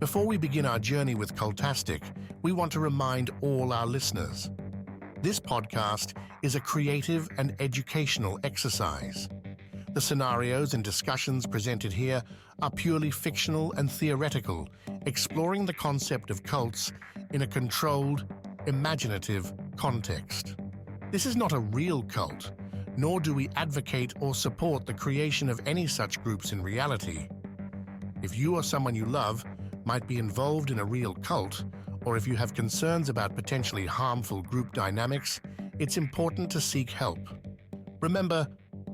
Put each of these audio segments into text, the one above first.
Before we begin our journey with Cultastic, we want to remind all our listeners. This podcast is a creative and educational exercise. The scenarios and discussions presented here are purely fictional and theoretical, exploring the concept of cults in a controlled, imaginative context. This is not a real cult, nor do we advocate or support the creation of any such groups in reality. If you or someone you love might be involved in a real cult, or if you have concerns about potentially harmful group dynamics, it's important to seek help. Remember,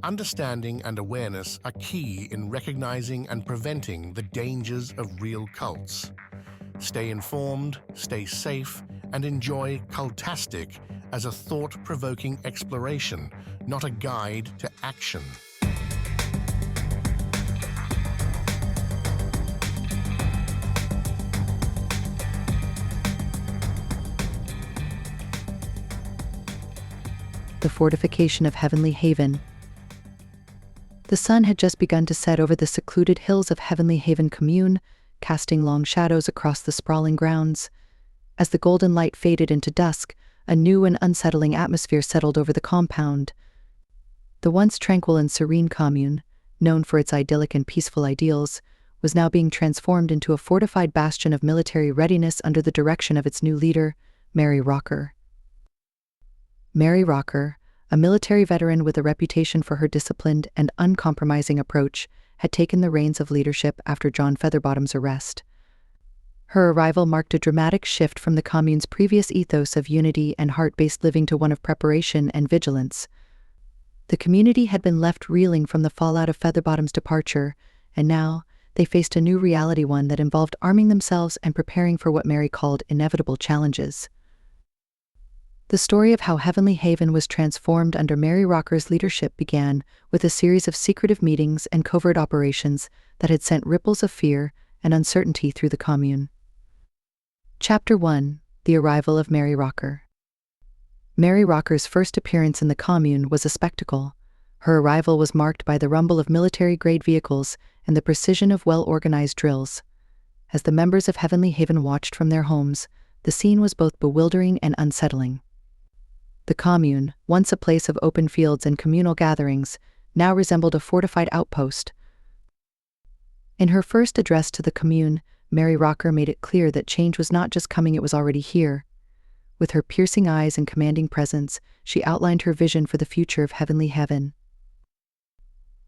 understanding and awareness are key in recognizing and preventing the dangers of real cults. Stay informed, stay safe, and enjoy Cultastic as a thought-provoking exploration, not a guide to action. The Fortification of Heavenly Haven. The sun had just begun to set over the secluded hills of Heavenly Haven Commune, casting long shadows across the sprawling grounds. As the golden light faded into dusk, a new and unsettling atmosphere settled over the compound. The once tranquil and serene commune, known for its idyllic and peaceful ideals, was now being transformed into a fortified bastion of military readiness under the direction of its new leader, Mary Rocker. Mary Rocker, a military veteran with a reputation for her disciplined and uncompromising approach, had taken the reins of leadership after John Featherbottom's arrest. Her arrival marked a dramatic shift from the commune's previous ethos of unity and heart-based living to one of preparation and vigilance. The community had been left reeling from the fallout of Featherbottom's departure, and now they faced a new reality, one that involved arming themselves and preparing for what Mary called inevitable challenges. The story of how Heavenly Haven was transformed under Mary Rocker's leadership began with a series of secretive meetings and covert operations that had sent ripples of fear and uncertainty through the commune. Chapter 1: The Arrival of Mary Rocker. Mary Rocker's first appearance in the commune was a spectacle. Her arrival was marked by the rumble of military-grade vehicles and the precision of well-organized drills. As the members of Heavenly Haven watched from their homes, the scene was both bewildering and unsettling. The commune, once a place of open fields and communal gatherings, now resembled a fortified outpost. In her first address to the commune, Mary Rocker made it clear that change was not just coming, it was already here. With her piercing eyes and commanding presence, she outlined her vision for the future of Heavenly Haven.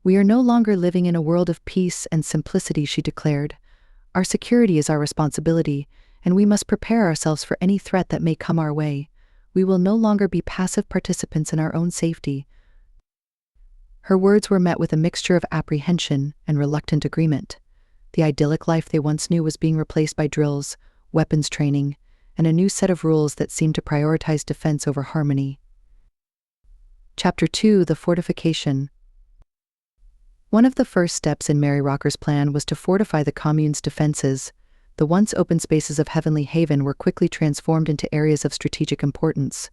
"We are no longer living in a world of peace and simplicity," she declared. "Our security is our responsibility, and we must prepare ourselves for any threat that may come our way. We will no longer be passive participants in our own safety." Her words were met with a mixture of apprehension and reluctant agreement. The idyllic life they once knew was being replaced by drills, weapons training, and a new set of rules that seemed to prioritize defense over harmony. Chapter 2: The Fortification. One of the first steps in Mary Rocker's plan was to fortify the commune's defenses. The once open spaces of Heavenly Haven were quickly transformed into areas of strategic importance.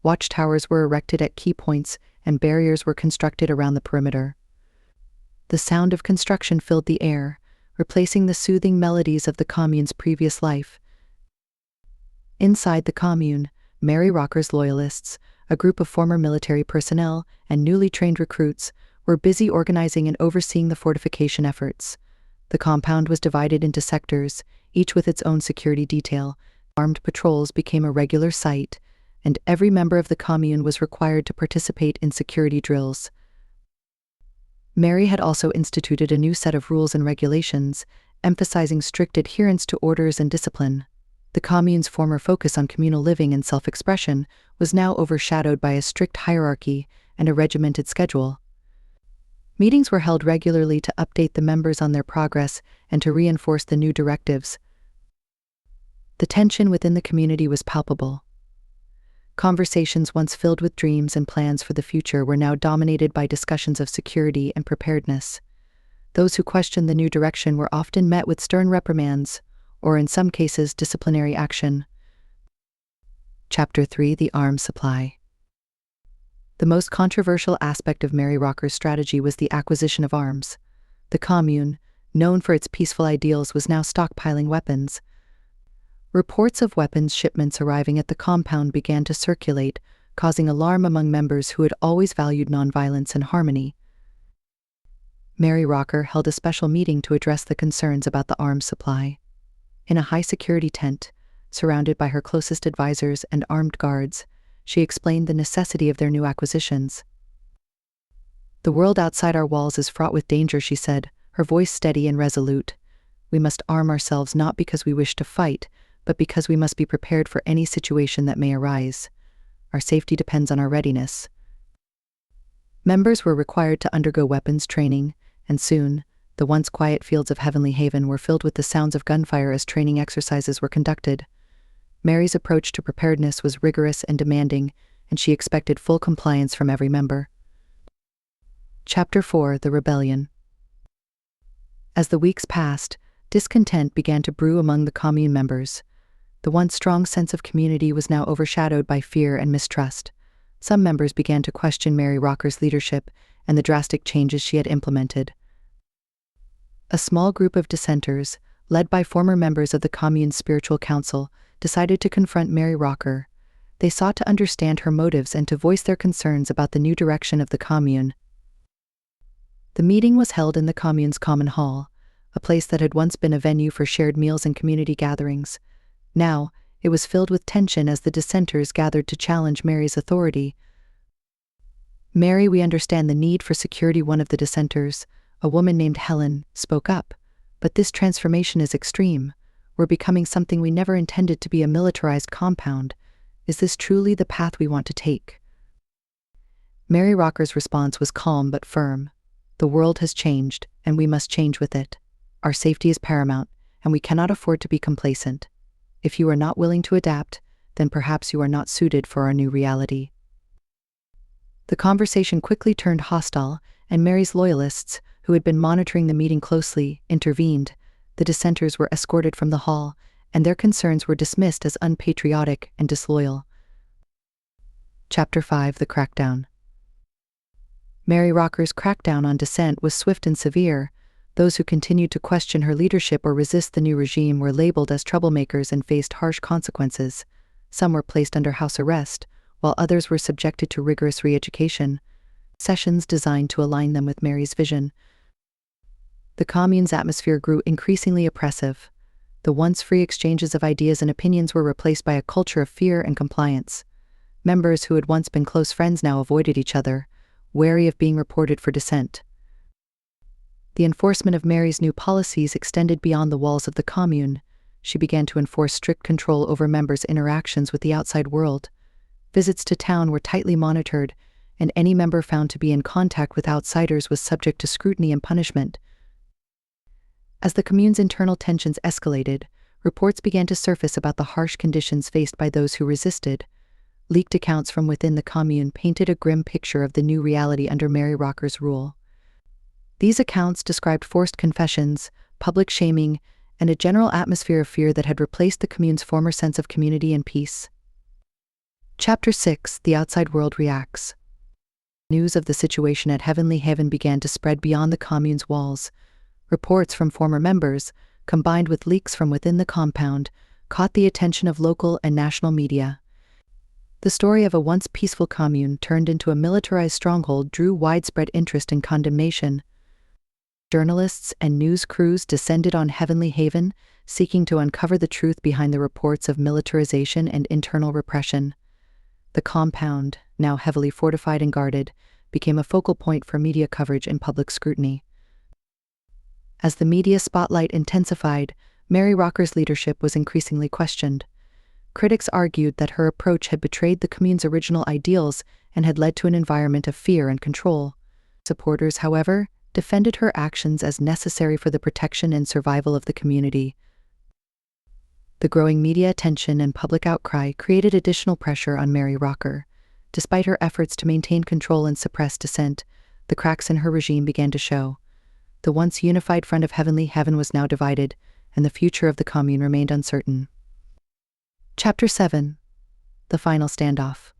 Watchtowers were erected at key points, and barriers were constructed around the perimeter. The sound of construction filled the air, replacing the soothing melodies of the commune's previous life. Inside the commune, Mary Rocker's loyalists, a group of former military personnel and newly trained recruits, were busy organizing and overseeing the fortification efforts. The compound was divided into sectors, each with its own security detail. Armed patrols became a regular sight, and every member of the commune was required to participate in security drills. Mary had also instituted a new set of rules and regulations, emphasizing strict adherence to orders and discipline. The commune's former focus on communal living and self-expression was now overshadowed by a strict hierarchy and a regimented schedule. Meetings were held regularly to update the members on their progress and to reinforce the new directives. The tension within the community was palpable. Conversations once filled with dreams and plans for the future were now dominated by discussions of security and preparedness. Those who questioned the new direction were often met with stern reprimands, or in some cases disciplinary action. Chapter 3: The Arms Supply. The most controversial aspect of Mary Rocker's strategy was the acquisition of arms. The commune, known for its peaceful ideals, was now stockpiling weapons. Reports of weapons shipments arriving at the compound began to circulate, causing alarm among members who had always valued nonviolence and harmony. Mary Rocker held a special meeting to address the concerns about the arms supply. In a high-security tent, surrounded by her closest advisors and armed guards, she explained the necessity of their new acquisitions. "The world outside our walls is fraught with danger," she said, her voice steady and resolute. "We must arm ourselves not because we wish to fight, but because we must be prepared for any situation that may arise. Our safety depends on our readiness." Members were required to undergo weapons training, and soon, the once quiet fields of Heavenly Haven were filled with the sounds of gunfire as training exercises were conducted. Mary's approach to preparedness was rigorous and demanding, and she expected full compliance from every member. Chapter 4: The Rebellion. As the weeks passed, discontent began to brew among the commune members. The once strong sense of community was now overshadowed by fear and mistrust. Some members began to question Mary Rocker's leadership and the drastic changes she had implemented. A small group of dissenters, led by former members of the commune's spiritual council, decided to confront Mary Rocker. They sought to understand her motives and to voice their concerns about the new direction of the commune. The meeting was held in the commune's common hall, a place that had once been a venue for shared meals and community gatherings. Now, it was filled with tension as the dissenters gathered to challenge Mary's authority. "Mary, we understand the need for security," one of the dissenters, a woman named Helen, spoke up. "But this transformation is extreme. We're becoming something we never intended to be, a militarized compound. Is this truly the path we want to take?" Mary Rocker's response was calm but firm. "The world has changed, and we must change with it. Our safety is paramount, and we cannot afford to be complacent. If you are not willing to adapt, then perhaps you are not suited for our new reality." The conversation quickly turned hostile, and Mary's loyalists, who had been monitoring the meeting closely, intervened. The dissenters were escorted from the hall, and their concerns were dismissed as unpatriotic and disloyal. Chapter 5: The Crackdown. Mary Rocker's crackdown on dissent was swift and severe. Those who continued to question her leadership or resist the new regime were labeled as troublemakers and faced harsh consequences. Some were placed under house arrest, while others were subjected to rigorous re-education, sessions designed to align them with Mary's vision. The commune's atmosphere grew increasingly oppressive. The once free exchanges of ideas and opinions were replaced by a culture of fear and compliance. Members who had once been close friends now avoided each other, wary of being reported for dissent. The enforcement of Mary's new policies extended beyond the walls of the commune. She began to enforce strict control over members' interactions with the outside world. Visits to town were tightly monitored, and any member found to be in contact with outsiders was subject to scrutiny and punishment. As the commune's internal tensions escalated, reports began to surface about the harsh conditions faced by those who resisted. Leaked accounts from within the commune painted a grim picture of the new reality under Mary Rocker's rule. These accounts described forced confessions, public shaming, and a general atmosphere of fear that had replaced the commune's former sense of community and peace. Chapter 6: The Outside World Reacts. News of the situation at Heavenly Haven began to spread beyond the commune's walls. Reports from former members, combined with leaks from within the compound, caught the attention of local and national media. The story of a once peaceful commune turned into a militarized stronghold drew widespread interest and condemnation. Journalists and news crews descended on Heavenly Haven, seeking to uncover the truth behind the reports of militarization and internal repression. The compound, now heavily fortified and guarded, became a focal point for media coverage and public scrutiny. As the media spotlight intensified, Mary Rocker's leadership was increasingly questioned. Critics argued that her approach had betrayed the commune's original ideals and had led to an environment of fear and control. Supporters, however, defended her actions as necessary for the protection and survival of the community. The growing media attention and public outcry created additional pressure on Mary Rocker. Despite her efforts to maintain control and suppress dissent, the cracks in her regime began to show. The once unified front of Heavenly Haven was now divided, and the future of the commune remained uncertain. Chapter 7: The Final Standoff.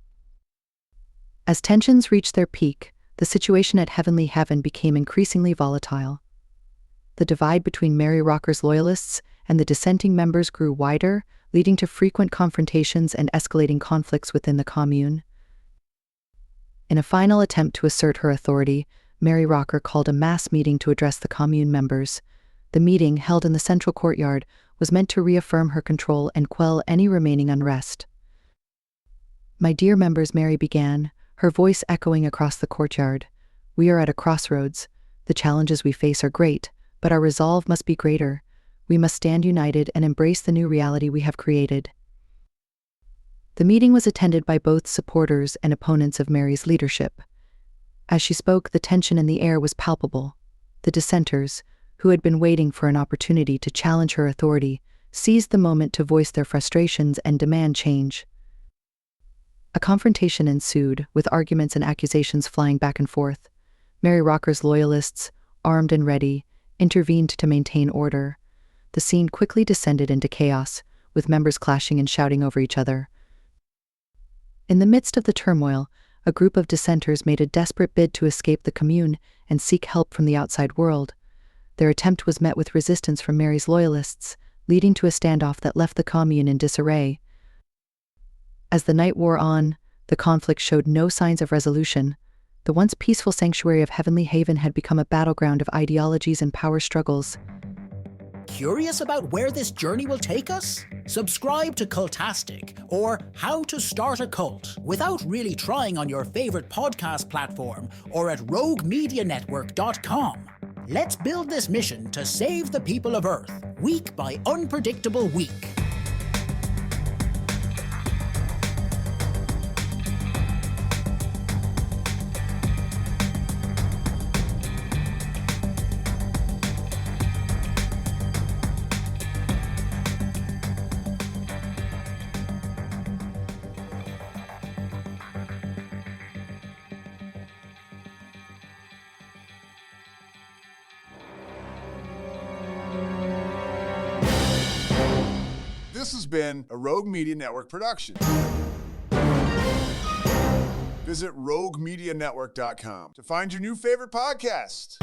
As tensions reached their peak, the situation at Heavenly Haven became increasingly volatile. the divide between Mary Rocker's loyalists and the dissenting members grew wider, leading to frequent confrontations and escalating conflicts within the commune. In a final attempt to assert her authority, Mary Rocker called a mass meeting to address the commune members. The meeting, held in the central courtyard, was meant to reaffirm her control and quell any remaining unrest. "My dear members," Mary began, her voice echoing across the courtyard, "we are at a crossroads. The challenges we face are great, but our resolve must be greater. We must stand united and embrace the new reality we have created." The meeting was attended by both supporters and opponents of Mary's leadership. As she spoke, the tension in the air was palpable. The dissenters, who had been waiting for an opportunity to challenge her authority, seized the moment to voice their frustrations and demand change. A confrontation ensued, with arguments and accusations flying back and forth. Mary Rocker's loyalists, armed and ready, intervened to maintain order. The scene quickly descended into chaos, with members clashing and shouting over each other. In the midst of the turmoil, a group of dissenters made a desperate bid to escape the commune and seek help from the outside world. Their attempt was met with resistance from Mary's loyalists, leading to a standoff that left the commune in disarray. As the night wore on, the conflict showed no signs of resolution. The once peaceful sanctuary of Heavenly Haven had become a battleground of ideologies and power struggles. Curious about where this journey will take us? Subscribe to Cultastic, or How to Start a Cult, without really trying on your favorite podcast platform, or at roguemedianetwork.com. Let's build this mission to save the people of Earth, week by unpredictable week. This has been a Rogue Media Network production. Visit roguemedianetwork.com to find your new favorite podcast.